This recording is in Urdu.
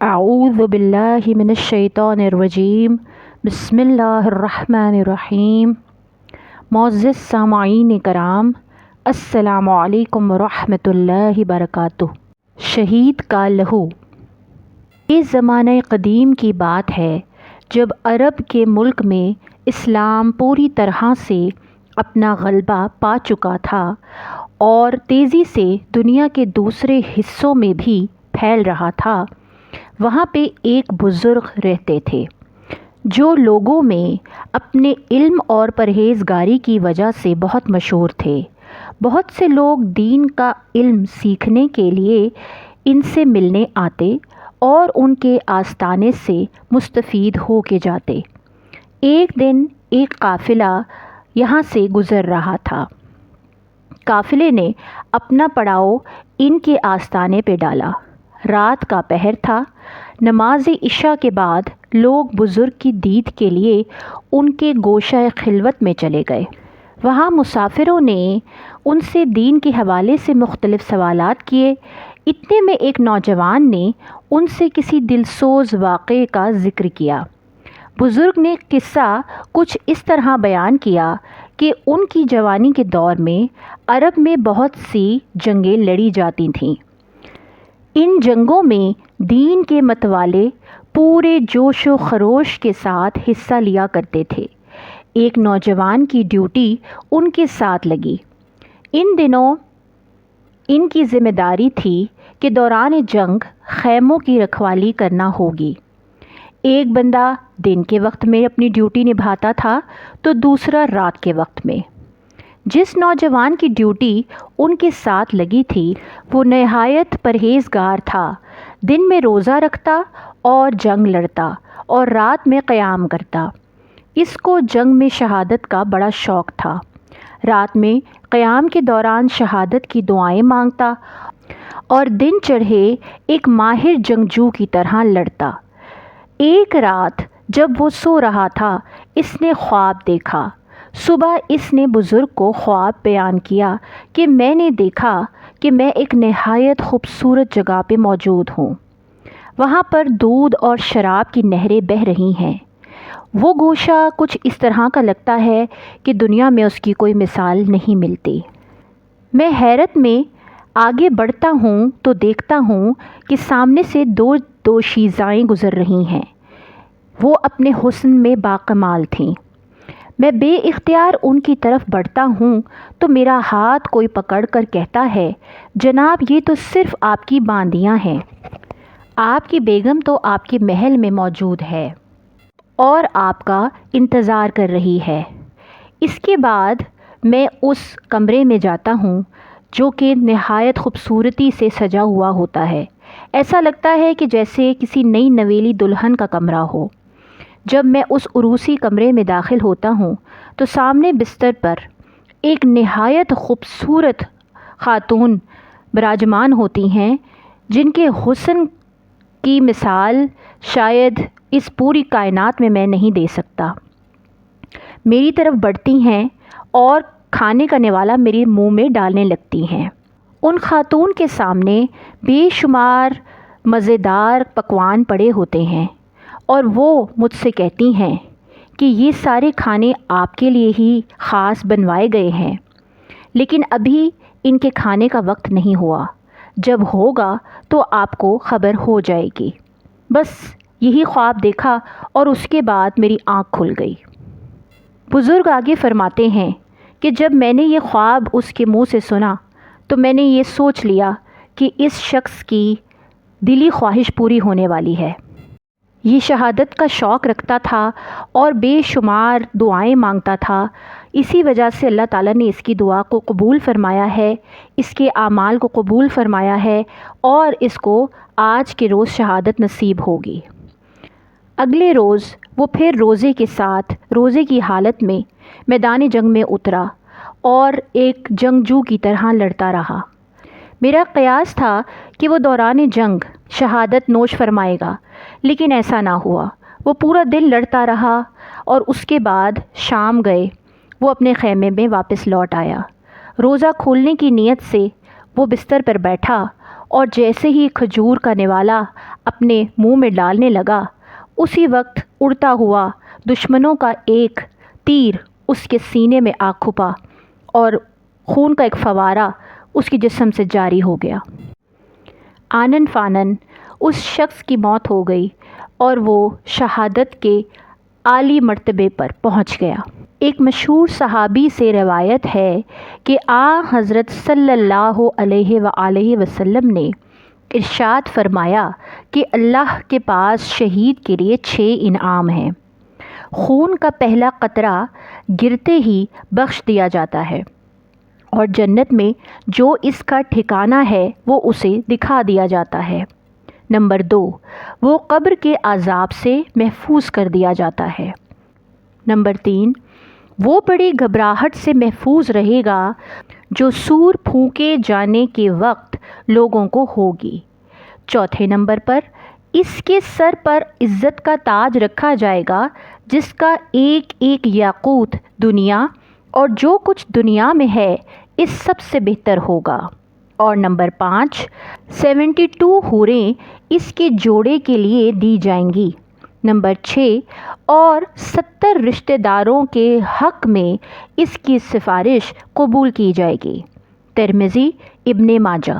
اعوذ باللہ من الشیطان الرجیم بسم اللہ الرحمن الرحیم۔ معزز سامعین کرام، السلام علیکم ورحمۃ اللہ وبرکاتہ۔ شہید کا لہو۔ یہ زمانہ قدیم کی بات ہے جب عرب کے ملک میں اسلام پوری طرح سے اپنا غلبہ پا چکا تھا اور تیزی سے دنیا کے دوسرے حصوں میں بھی پھیل رہا تھا۔ وہاں پہ ایک بزرگ رہتے تھے جو لوگوں میں اپنے علم اور پرہیزگاری کی وجہ سے بہت مشہور تھے۔ بہت سے لوگ دین کا علم سیکھنے کے لیے ان سے ملنے آتے اور ان کے آستانے سے مستفید ہو کے جاتے۔ ایک دن ایک قافلہ یہاں سے گزر رہا تھا۔ قافلے نے اپنا پڑاؤ ان کے آستانے پہ ڈالا۔ رات کا پہر تھا۔ نماز عشاء کے بعد لوگ بزرگ کی دید کے لیے ان کے گوشہ خلوت میں چلے گئے۔ وہاں مسافروں نے ان سے دین کے حوالے سے مختلف سوالات کیے۔ اتنے میں ایک نوجوان نے ان سے کسی دلسوز واقعے کا ذکر کیا۔ بزرگ نے قصہ کچھ اس طرح بیان کیا کہ ان کی جوانی کے دور میں عرب میں بہت سی جنگیں لڑی جاتی تھیں۔ ان جنگوں میں دین کے متوالے پورے جوش و خروش کے ساتھ حصہ لیا کرتے تھے۔ ایک نوجوان کی ڈیوٹی ان کے ساتھ لگی۔ ان دنوں ان کی ذمہ داری تھی کہ دوران جنگ خیموں کی رکھوالی کرنا ہوگی۔ ایک بندہ دن کے وقت میں اپنی ڈیوٹی نبھاتا تھا تو دوسرا رات کے وقت میں۔ جس نوجوان کی ڈیوٹی ان کے ساتھ لگی تھی وہ نہایت پرہیزگار تھا۔ دن میں روزہ رکھتا اور جنگ لڑتا اور رات میں قیام کرتا۔ اس کو جنگ میں شہادت کا بڑا شوق تھا۔ رات میں قیام کے دوران شہادت کی دعائیں مانگتا اور دن چڑھے ایک ماہر جنگجو کی طرح لڑتا۔ ایک رات جب وہ سو رہا تھا اس نے خواب دیکھا۔ صبح اس نے بزرگ کو خواب بیان کیا کہ میں نے دیکھا کہ میں ایک نہایت خوبصورت جگہ پہ موجود ہوں۔ وہاں پر دودھ اور شراب کی نہریں بہہ رہی ہیں۔ وہ گوشہ کچھ اس طرح کا لگتا ہے کہ دنیا میں اس کی کوئی مثال نہیں ملتی۔ میں حیرت میں آگے بڑھتا ہوں تو دیکھتا ہوں کہ سامنے سے دو دوشیزائیں گزر رہی ہیں۔ وہ اپنے حسن میں باکمال تھیں۔ میں بے اختیار ان کی طرف بڑھتا ہوں تو میرا ہاتھ کوئی پکڑ کر کہتا ہے، جناب یہ تو صرف آپ کی باندیاں ہیں۔ آپ کی بیگم تو آپ کے محل میں موجود ہے اور آپ کا انتظار کر رہی ہے۔ اس کے بعد میں اس کمرے میں جاتا ہوں جو کہ نہایت خوبصورتی سے سجا ہوا ہوتا ہے۔ ایسا لگتا ہے کہ جیسے کسی نئی نویلی دلہن کا کمرہ ہو۔ جب میں اس عروسی کمرے میں داخل ہوتا ہوں تو سامنے بستر پر ایک نہایت خوبصورت خاتون براجمان ہوتی ہیں جن کے حسن کی مثال شاید اس پوری کائنات میں نہیں دے سکتا۔ میری طرف بڑھتی ہیں اور کھانے کا نوالا میرے منہ میں ڈالنے لگتی ہیں۔ ان خاتون کے سامنے بے شمار مزیدار پکوان پڑے ہوتے ہیں اور وہ مجھ سے کہتی ہیں کہ یہ سارے کھانے آپ کے لیے ہی خاص بنوائے گئے ہیں، لیکن ابھی ان کے کھانے کا وقت نہیں ہوا۔ جب ہوگا تو آپ کو خبر ہو جائے گی۔ بس یہی خواب دیکھا اور اس کے بعد میری آنکھ کھل گئی۔ بزرگ آگے فرماتے ہیں کہ جب میں نے یہ خواب اس کے منہ سے سنا تو میں نے یہ سوچ لیا کہ اس شخص کی دلی خواہش پوری ہونے والی ہے۔ یہ شہادت کا شوق رکھتا تھا اور بے شمار دعائیں مانگتا تھا۔ اسی وجہ سے اللہ تعالیٰ نے اس کی دعا کو قبول فرمایا ہے، اس کے اعمال کو قبول فرمایا ہے اور اس کو آج کے روز شہادت نصیب ہوگی۔ اگلے روز وہ پھر روزے کے ساتھ روزے کی حالت میں میدان جنگ میں اترا اور ایک جنگجو کی طرح لڑتا رہا۔ میرا قیاس تھا کہ وہ دوران جنگ شہادت نوش فرمائے گا، لیکن ایسا نہ ہوا۔ وہ پورا دن لڑتا رہا اور اس کے بعد شام گئے وہ اپنے خیمے میں واپس لوٹ آیا۔ روزہ کھولنے کی نیت سے وہ بستر پر بیٹھا اور جیسے ہی کھجور کا نوالا اپنے منہ میں ڈالنے لگا اسی وقت اڑتا ہوا دشمنوں کا ایک تیر اس کے سینے میں آ کھپا اور خون کا ایک فوارہ اس کے جسم سے جاری ہو گیا۔ آنن فانن اس شخص کی موت ہو گئی اور وہ شہادت کے اعلی مرتبے پر پہنچ گیا۔ ایک مشہور صحابی سے روایت ہے کہ حضرت صلی اللہ علیہ وآلہ وسلم نے ارشاد فرمایا کہ اللہ کے پاس شہید کے لیے 6 انعام ہیں۔ خون کا پہلا قطرہ گرتے ہی بخش دیا جاتا ہے اور جنت میں جو اس کا ٹھکانہ ہے وہ اسے دکھا دیا جاتا ہے۔ نمبر 2، وہ قبر کے عذاب سے محفوظ کر دیا جاتا ہے۔ نمبر 3، وہ بڑی گھبراہٹ سے محفوظ رہے گا جو سور پھونکے جانے کے وقت لوگوں کو ہوگی۔ چوتھے نمبر پر اس کے سر پر عزت کا تاج رکھا جائے گا جس کا ایک ایک یاقوت دنیا اور جو کچھ دنیا میں ہے اس سب سے بہتر ہوگا۔ اور نمبر 5، 72 حوریں اس کے جوڑے کے لیے دی جائیں گی۔ نمبر 6، اور 70 رشتہ داروں کے حق میں اس کی سفارش قبول کی جائے گی۔ ترمذی، ابن ماجہ۔